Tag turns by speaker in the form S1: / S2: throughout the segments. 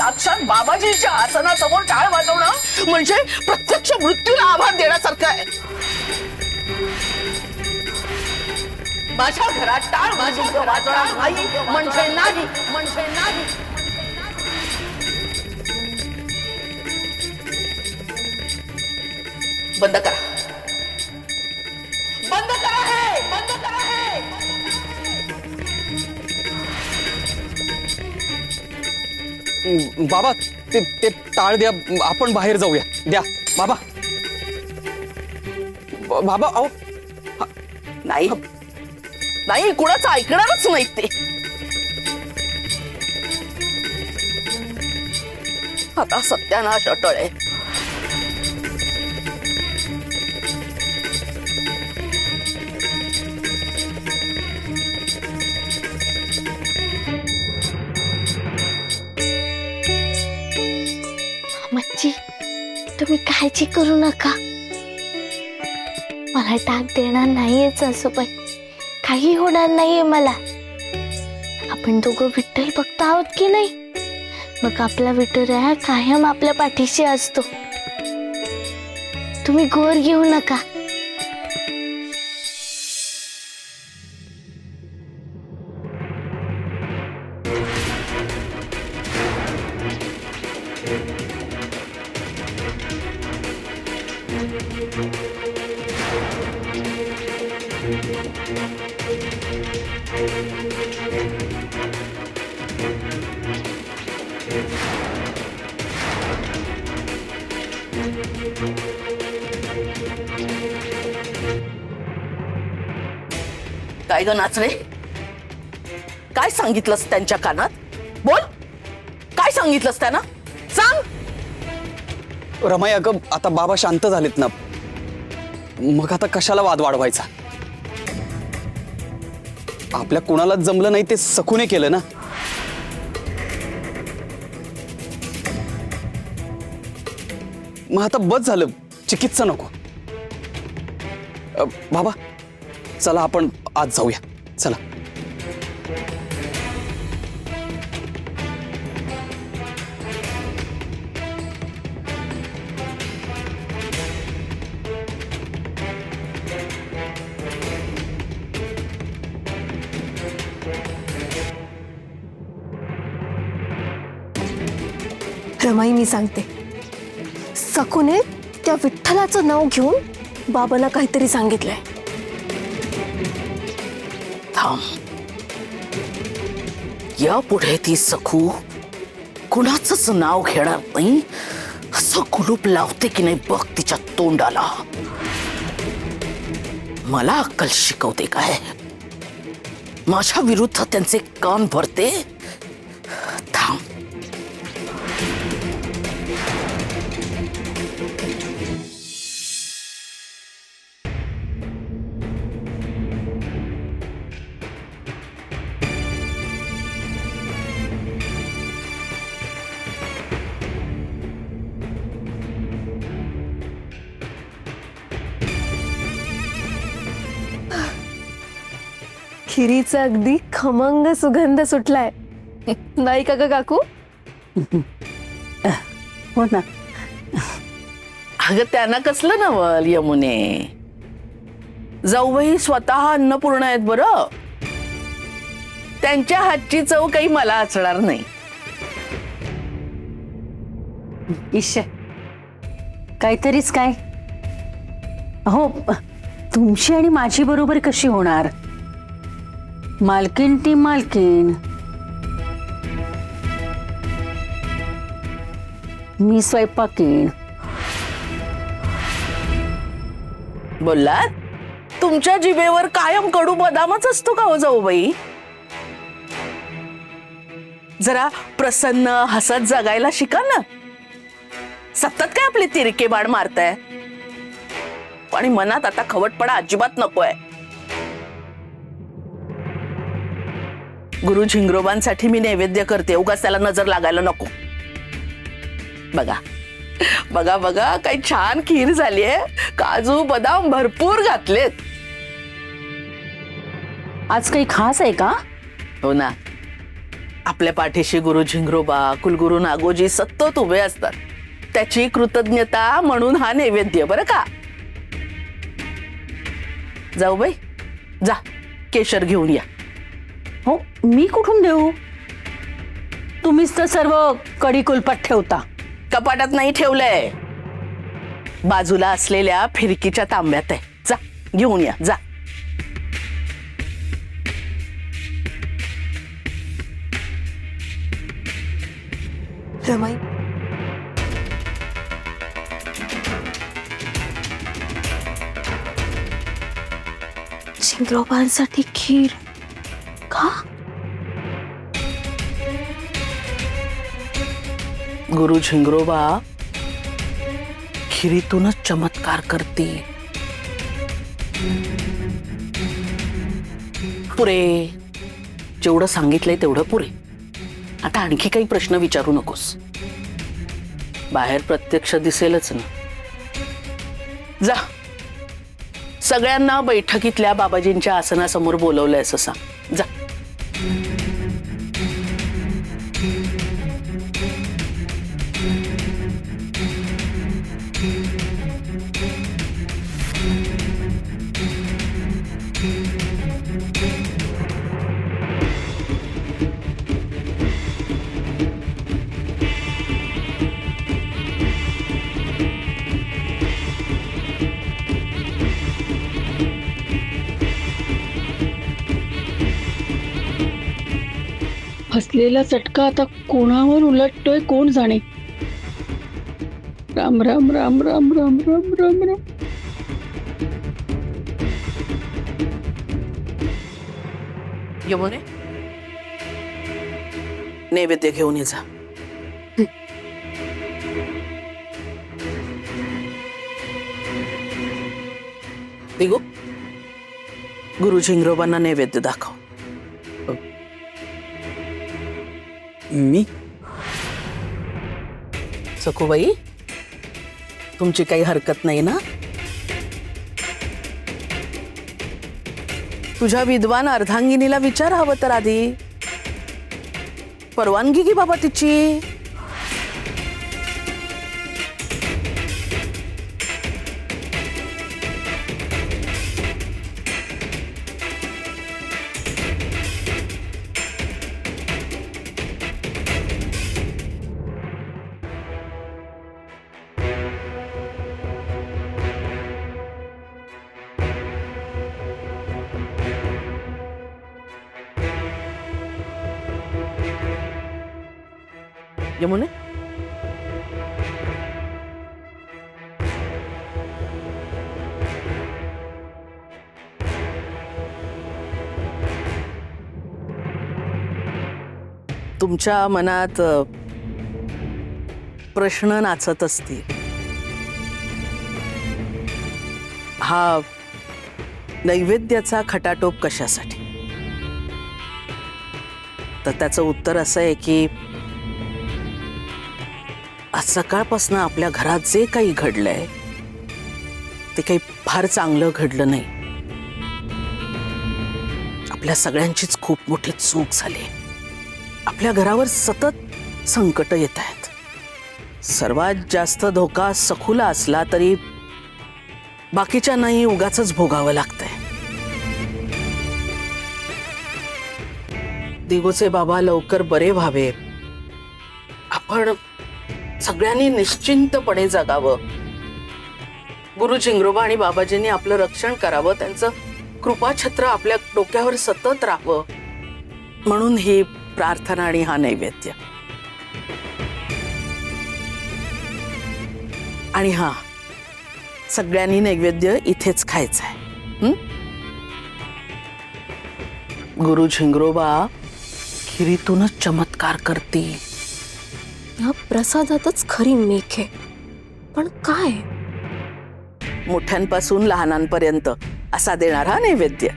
S1: साक्षात बाबाजीच्या आसनासमोर टाळ वाजवणं म्हणजे प्रत्यक्ष मृत्यूला आव्हान देण्यासारखं आहे. माझ्या घरात टाळ वाजवणार नाही म्हणजे नाही, म्हणजे नाही. बंद करा, बंद करा हे, बंद करा हे.
S2: बाबा ते ते टाळ द्या, आपण बाहेर जाऊया. द्या बाबा. बाबा अहो.
S1: नाही नाही, कुणाचं ऐकणारच नाही ते. आता सत्यानाश अटळ आहे.
S3: मच्छी, तुम्ही काळजी करू नका. मला टाक देणार नाहीये सासूबाई, काही होणार नाहीये मला. आपण दोघं विठ्ठल भक्त आहोत की नाही, मग आपला विठुराया कायम आपल्या पाठीशी असतो. तुम्ही घोर घेऊ नका.
S1: काय ग नाचणे, काय सांगितलंस त्यांच्या कानात? बोल, काय सांगितलंस त्यांना? सांग.
S2: रमाई अगं, आता बाबा शांत झालेत ना, मग आता कशाला वाद वाढवायचा? आपल्या कोणालाच जमलं नाही ते सखूने केलं ना. मग आता बस झालं, चिकित्सा नको. बाबा चला आपण आज जाऊया, चला.
S4: रमाई, मी सांगते, सखूने त्या विठ्ठलाचं नाव घेऊन बाबांना काहीतरी सांगितलंय.
S1: थांब, यापुढे ती सखू कुणाचंच नाव घेणार नाही असं कुलूप लावते की नाही बघ तिच्या तोंडाला. मला अक्कल शिकवते काय? माझ्या विरुद्ध त्यांचे कान भरते. थांब.
S4: खिरीचा अगदी खमंग सुगंध सुटलाय, नाही का ग काकू?
S1: हो ना. अगं त्यांना कसलं नवल यमुने, जाऊबाई स्वतः अन्नपूर्ण आहेत बरं. त्यांच्या हातची चव काही मला असणार नाही.
S5: ईश, काहीतरीच काय. हो, तुमची आणि माझी बरोबर कशी होणार? मालकीन ती मालकीन, मी स्वयंपाकीन.
S1: बोललात, तुमच्या जिभेवर कायम कडू बदामच असतो का हो जाऊबाई? जरा प्रसन्न हसत जगायला शिका ना. सतत काय आपले तिरके बाण मारताय? आणि मनात आता खवटपणा अजिबात नकोय. गुरु झिंगरोबांसाठी मी नैवेद्य करते, उगाच त्याला नजर लागायला नको. बघा बघा बघा, काही छान खीर झालीये, काजू बदाम भरपूर घातलेत.
S5: आज काही खास आहे का?
S1: हो ना, आपल्या पाठीशी गुरु झिंगरोबा कुलगुरू नागोजी सतत उभे असतात. त्याची कृतज्ञता म्हणून हा नैवेद्य. बरं का? जाऊ बाई, जा केशर घेऊन या.
S5: हो, मी कुठून देऊ? तुम्हीच तर सर्व कडी कुलपात ठेवता.
S1: कपाटात नाही ठेवलंय, बाजूला असलेल्या फिरकीच्या तांब्यात आहे. जा घेऊन या, जा.
S4: रमाई, झिंगरोबांसाठी खीर का?
S1: गुरु झिंगरोबा खिरीतूनच चमत्कार करते. पुरे, जेवढं सांगितलंय तेवढं पुरे. आता आणखी काही प्रश्न विचारू नकोस. बाहेर प्रत्यक्ष दिसेलच ना. जा, सगळ्यांना बैठकीतल्या बाबाजींच्या आसनासमोर बोलवलंय असं सांग. जा.
S6: फसलेला चटका आता कोणावर उलटतोय कोण जाणे. राम राम राम राम राम राम राम राम.
S1: यमुने, नैवेद्य घेऊन ये जा. दिगू, गुरु झिंगरोबांना नैवेद्य दाखव.
S2: मी
S1: सखूबाई, तुमची काही हरकत नाही ना? तुझ्या विद्वान अर्धांगिनीला विचार हवं तर आधी. परवानगी घे बाबा तिची. यमुने, तुमच्या मनात प्रश्न नाचत असतील. हा नैवेद्याचा खटाटोप कशासाठी? तर त्याचं उत्तर असं आहे की आज सकाळपासून आपल्या घरात जे काही घडलंय ते काही फार चांगलं घडलं नाही. आपल्या सगळ्यांचीच खूप मोठी चूक झाली. आपल्या घरावर सतत संकट येत आहेत. सर्वात जास्त धोका सखूला असला तरी बाकीच्यांनाही उगाचच भोगावं लागतंय. दिगूचे बाबा लवकर बरे व्हावे, आपण सगळ्यांनी निश्चिंतपणे जगावं, गुरु झिंगरोबा आणि बाबाजींनी आपलं रक्षण करावं, त्यांचं कृपाछत्र आपल्या डोक्यावर सतत राहावं, म्हणून ही प्रार्थना आणि हा नैवेद्य. आणि हा सगळ्यांनी नैवेद्य इथेच खायचं आहे. गुरु झिंगरोबा खिरीतूनच चमत्कार करते.
S4: या प्रसादातच खरी मेख आहे. पण काय?
S1: मोठ्यांपासून लहानांपर्यंत असा देणार हा नैवेद्य.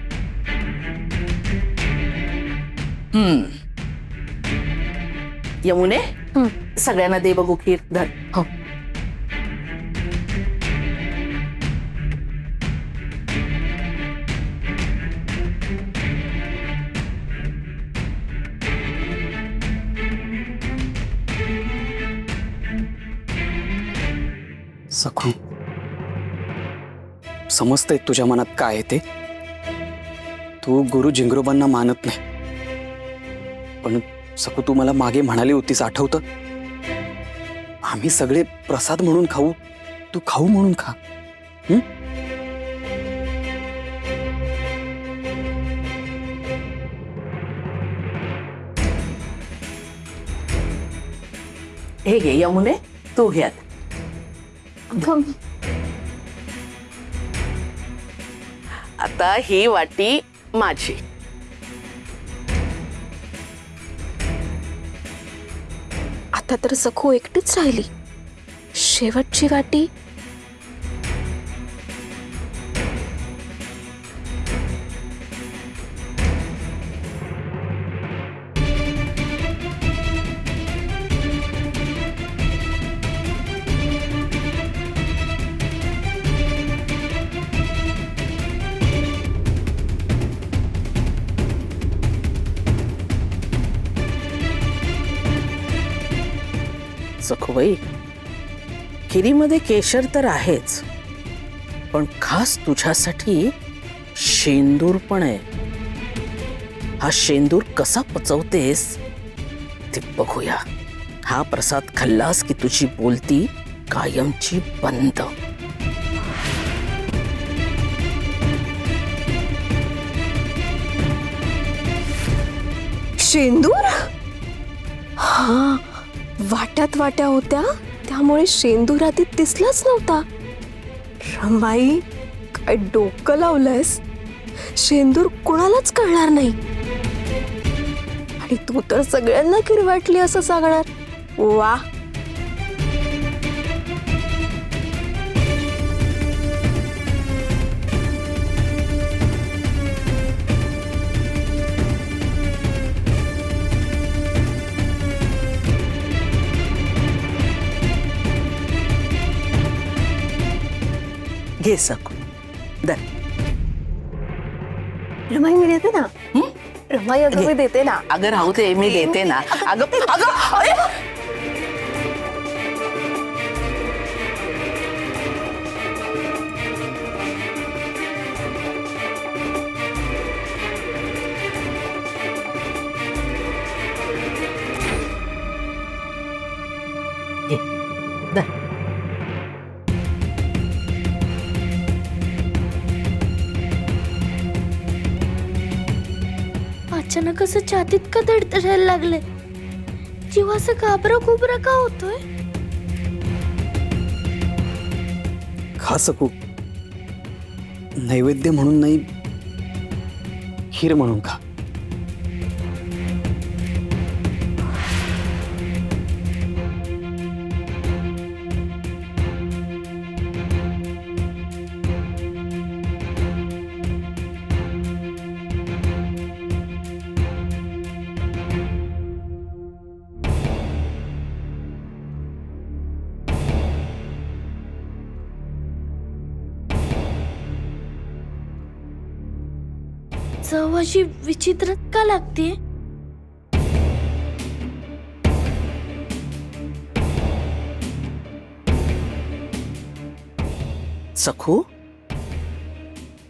S1: यमुने, सगळ्यांना दे बघू खीर. धर.
S4: हो.
S2: सखू, समजतंय तुझ्या मनात काय आहे ते. तू गुरु झिंगरोबांना मानत नाही, पण सखू तू मला मागे म्हणाली होतीस, आठवतं? आम्ही सगळे प्रसाद म्हणून खाऊ, तू खाऊ म्हणून खा.
S1: हे घे यमुने, तू घ्यात. आता ही वाटी माझी.
S4: आता तर सखू एकटीच राहिली. शेवटची वाटी.
S1: सखूबाई, खिरीमध्ये केशर तर आहेच, पण खास तुझ्यासाठी शेंदूर पण आहे. हा शेंदूर कसा पचवतेस ते बघूया. हा प्रसाद खाल्लास की तुझी बोलती कायमची बंद.
S4: शेंदूर. हा, वाट्यात वाट्या होत्या, त्यामुळे शेंदूर आधी दिसलाच नव्हता. रमाई, काय डोकं लावलंयस? शेंदूर कोणालाच कळणार नाही, आणि तू तर सगळ्यांना किरवाटली असं सांगणार. वा.
S1: घे सखू, दर.
S4: रमाई, मी देते ना. रमाई, अगं मी देते ना.
S1: अगं राहू दे, मी देते ना. अगं अगं अरे! घे, दर.
S3: अचानक असं छातीत का धडधडायला लागले? जीव असं घाबरा घुबरा का होतोय?
S2: खा सखू. नैवेद्य म्हणून नाही, खीर म्हणून खा.
S3: चव अशी विचित्र का लागते?
S1: सखू,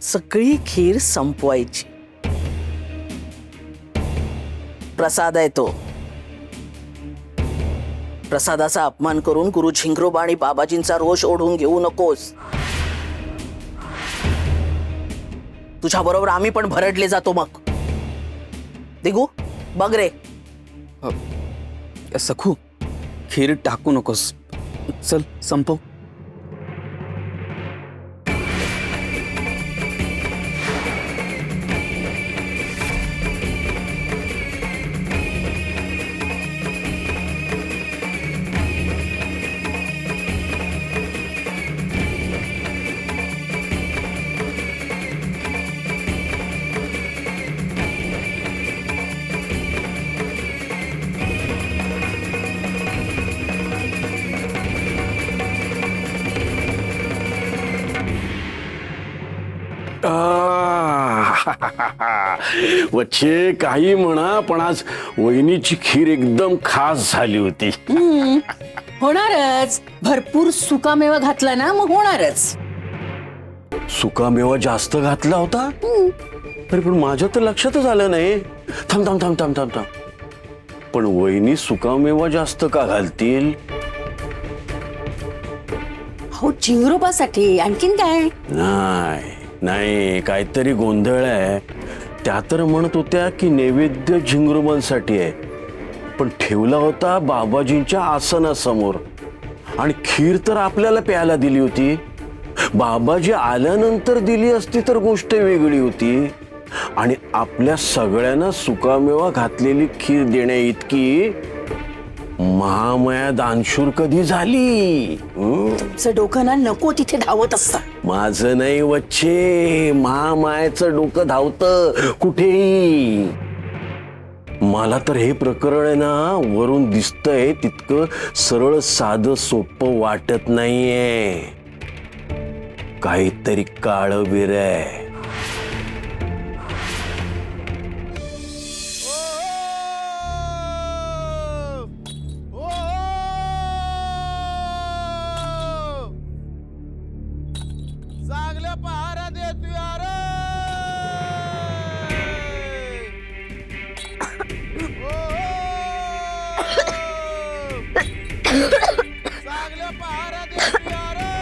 S1: सगळी खीर संपवायची. प्रसाद आहे तो. प्रसादाचा अपमान करून गुरु झिंगरोबा आणि बाबाजींचा रोष ओढून घेऊ नकोस. तुझ्या बरोबर आम्ही पण भरडले जातो. मग दिगू, बघ रे.
S2: सखू, खीर टाकू नकोस. चल संपव.
S7: वच्छे काही म्हणा, पण आज वहिनीची खीर एकदम खास झाली होती.
S5: होणारच. भरपूर सुकामेवा घातला ना मग होणारच.
S7: सुकामेवा जास्त घातला होता तरी पण माझ्या तर लक्षातच आलं नाही. थांब थांब थांब थांब थांब थांब पण वहिनी सुकामेवा जास्त का घालतील?
S5: हो झिंगरोबासाठी. आणखीन काय?
S7: नाही नाही काहीतरी गोंधळ आहे. त्या तर म्हणत होत्या की नैवेद्य झिंगरुबांसाठी आहे पण ठेवला होता बाबाजींच्या आसनासमोर आणि खीर तर आपल्याला प्यायला दिली होती. बाबाजी आल्यानंतर दिली असती तर गोष्ट वेगळी होती. आणि आपल्या सगळ्यांना सुकामेवा घातलेली खीर देण्या इतकी महामाया दानशूर कधी झाली?
S5: तुमचं डोकं ना नको तिथे धावत असतं.
S7: माझं नाही वच्चे, महामायाचं डोकं धावतं कुठेही. मला तर हे प्रकरण आहे ना वरून दिसतंय तितकं सरळ साधं सोपं वाटत नाहीये. काहीतरी काळबेर आहे.
S8: चांगल्या पहारा देतोय अरे. चांगल्या पहारा देतोय अरे.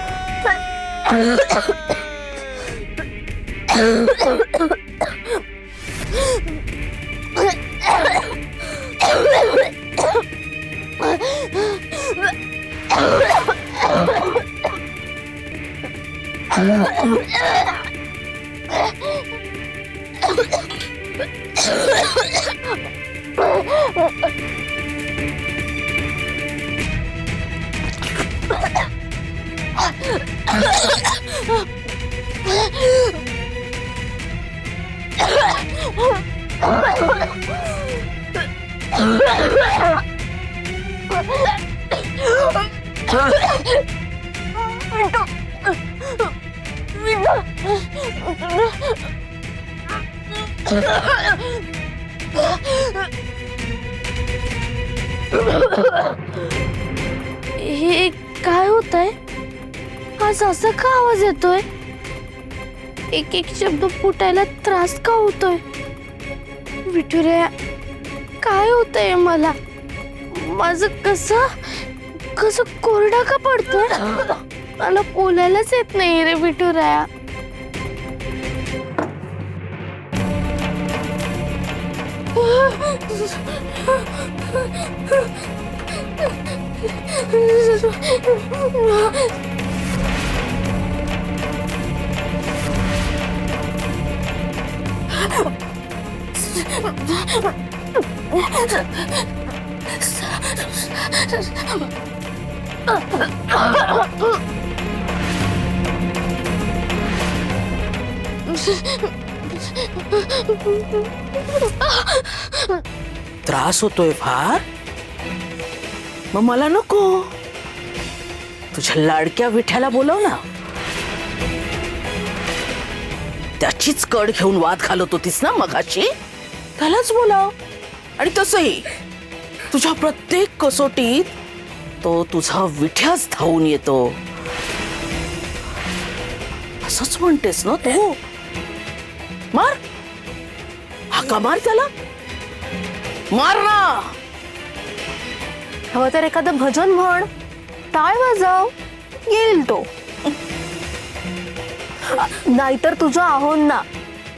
S3: हे काय होतंय? आज असा का आवाज येतोय? एक एक शब्द फुटायला त्रास का होतोय? विठुराया काय होतंय मला? माझं कसं कसं कोरडा का पडतोय? मला बोलायलाच येत नाही रे विठुराया.
S1: त्रास होतोय फार? मग मला नको, तुझ्या लाडक्या विठ्याला बोलव ना. त्याचीच कड घेऊन वाद घालत होतीस ना मगाची, त्यालाच बोलाव. आणि तसंही तुझ्या प्रत्येक कसोटीत तो तुझा विठ्याच धावून येतो. असंच म्हणतेस ना तू? मार, हाका मार त्याला, मार ना.
S4: हवं तर एखादं भजन म्हण, टाळ वाजव, येईल तो. नाहीतर तुझा आहोंना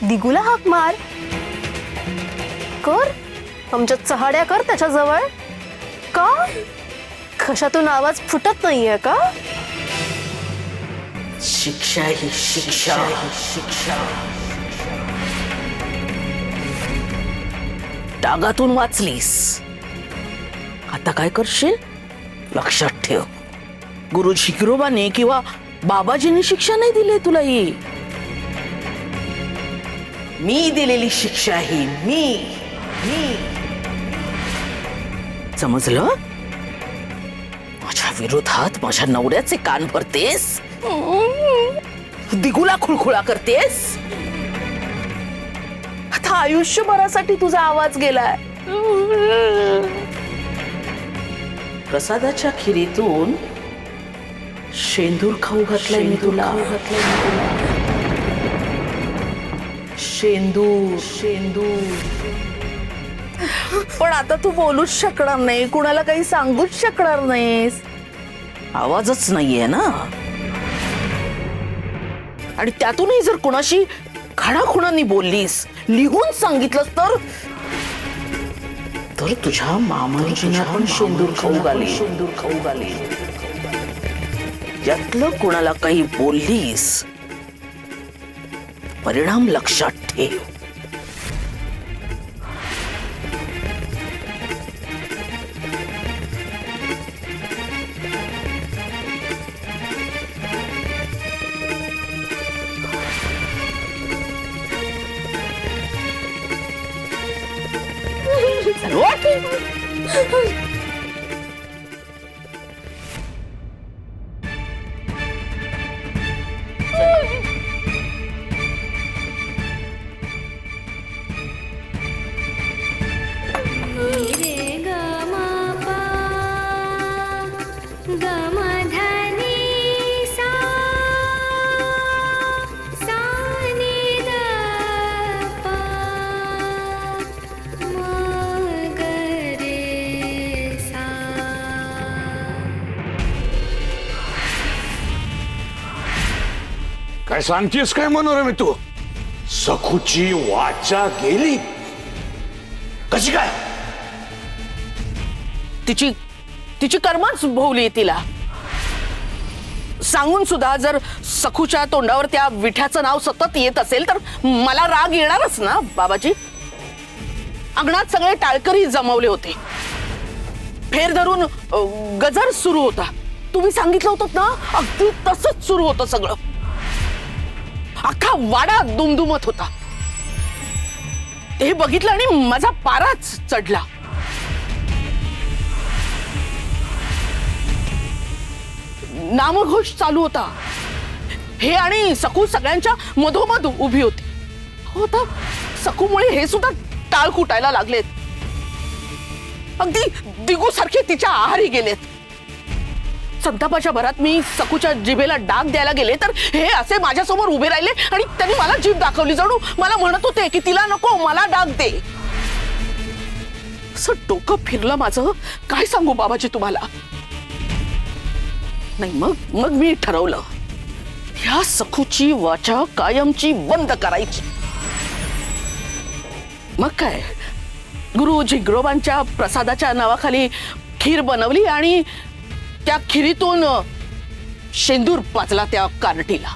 S4: दिगूला हाक मार. कर, आमच्या चहाड्या कर त्याच्या जवळ. का कशातून आवाज फुटत नाहीये का?
S1: शिक्षा ही शिक्षा ही शिक्षा. डागातून वाचलीस, आता काय करशील? लक्षात ठेव, गुरु झिंगरोबाने किंवा बाबाजींनी शिक्षा नाही दिली तुला. ही मी दिलेली शिक्षा ही मी. समजलं? माझ्या विरोधात माझ्या नवऱ्याचे कान भरतेस, दिगूला खुळखुळा करतेस. आता आयुष्यभरासाठी तुझा आवाज गेलाय. प्रसादाच्या खिरीतून शेंदूर खाऊ घातलाय मी तुला. शेंदूर शेंदूर. पण आता तू बोलूच शकणार नाही, कुणाला काही सांगूच शकणार नाहीस. आवाजच नाहीये ना. आणि त्यातूनही जर कुणाशी खडाखुणांनी बोललीस, लिहून सांगितलंस तर तुझ्या मामाजींना पण शेंदूर खाऊ घाली. शेंदूर खाऊ घाली. यातलं कुणाला काही बोललीस, परिणाम लक्षात ठेव.
S9: काय सांगतेस काय मनोरमे तू? सखूची वाचा गेली कशी काय?
S1: तिची तिची कर्मच भोवली तिला. सांगून सुद्धा जर सखूच्या तोंडावर त्या विठ्याचं नाव सतत येत असेल तर मला राग येणारच ना बाबाजी. अंगणात सगळे टाळकरी जमवले होते. फेर धरून गजर सुरू होता. तुम्ही सांगितलं होतं ना, अगदी तसंच सुरू होतं सगळं. अख्खा वाडा दुमदुमत होता. ते बघितलं आणि माझा पाराच चढला. नामघोष चालू होता. हे आणि सकू सगळ्यांच्या मधोमध उभी होती. होता सकूमुळे हे सुद्धा टाळ कुटायला लागलेत. अगदी दिगूसारखे तिच्या आहारी गेलेत. संतापाच्या भरात मी सकूच्या जिभेला डाग द्यायला गेले तर हे असे माझ्यासमोर उभे राहिले आणि त्यांनी मला जीभ दाखवली. जणू मला म्हणत होते की तिला नको, मला डाग दे. असं डोकं फिरलं माझं, काय सांगू बाबाजी तुम्हाला. नाही मग मी ठरवलं, ह्या सखूची वाचा कायमची बंद करायची. मग काय, गुरु झिंग्रोबांच्या प्रसादाच्या नावाखाली खीर बनवली आणि त्या खिरीतून शेंदूर पाजला त्या कार्टीला.